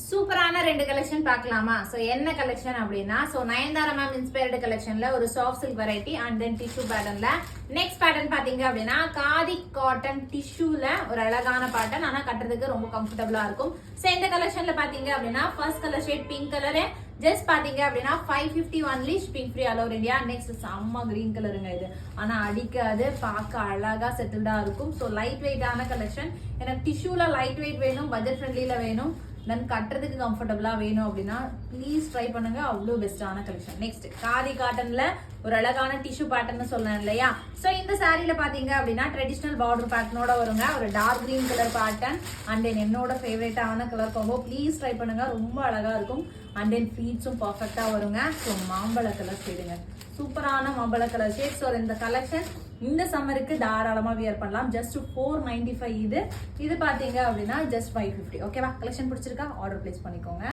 சூப்பரான ரெண்டு கலெக்ஷன் பார்க்கலாமா? சோ என்ன கலெக்ஷன் அப்படின்னா நயன்தாரா மேம் இன்ஸ்பயர்டு கலெக்ஷன்ல ஒரு soft silk variety and then tissue பேட்டர்ன்ல நெக்ஸ்ட் பேட்டர்ன் பாத்தீங்க அப்படின்னா காதி காட்டன் டிஷ்யூல ஒரு அழகான பேட்டர்ன். ஆனா கட்டுறதுக்கு ரொம்ப கம்ஃபர்டபுளா இருக்கும். சோ இந்த கலெக்ஷன்ல பாத்தீங்க அப்படின்னா first colour shade pink colour, just பாத்தீங்க அப்படின்னா 550 only shipping free all over India. Next செம்ம கிரீன் கலருங்க இது. ஆனா அடிக்காது, பார்க்க அழகா செட்டில்டா இருக்கும். ஸோ லைட் வெயிட்டான கலெக்ஷன். எனக்கு டிஷ்யூல லைட் வெயிட் வேணும், பட்ஜெட் ஃப்ரெண்ட்லில வேணும், தென் கட்டுறதுக்கு கம்ஃபர்டபுளா வேணும் அப்படின்னா ப்ளீஸ் ட்ரை பண்ணுங்க. அவ்வளோ பெஸ்டான கலெக்ஷன். நெக்ஸ்ட் காதி காட்டன்ல ஒரு அழகான டிஷ்யூ பேட்டர்ன் சொல்லணும் இல்லையா? ஸோ இந்த சாரீல பாத்தீங்க அப்படின்னா ட்ரெடிஷனல் பார்டர் பேட்டர்னோட வருங்க. ஒரு dark green colour pattern and then என்னோட ஃபேவரட்டான கலர் காம்போ. ப்ளீஸ் ட்ரை பண்ணுங்க, ரொம்ப அழகா இருக்கும். அண்ட் தென் ஃபீட்ஸும் பர்ஃபெக்டா வருங்க. ஸோ மாம்பழ கலர் ஷேடுங்க, சூப்பரான மாம்பழ கலர் ஷேட். ஸோ இந்த கலெக்ஷன் இந்த சம்மருக்கு தாராளமா வியர் பண்ணலாம். ஜஸ்ட் 495 இது பாத்தீங்க அப்படின்னா ஜஸ்ட் 550. ஓகேவா? கலெக்ஷன் பிடிச்சிருக்கா? ஆர்டர் பிளேஸ் பண்ணிக்கோங்க.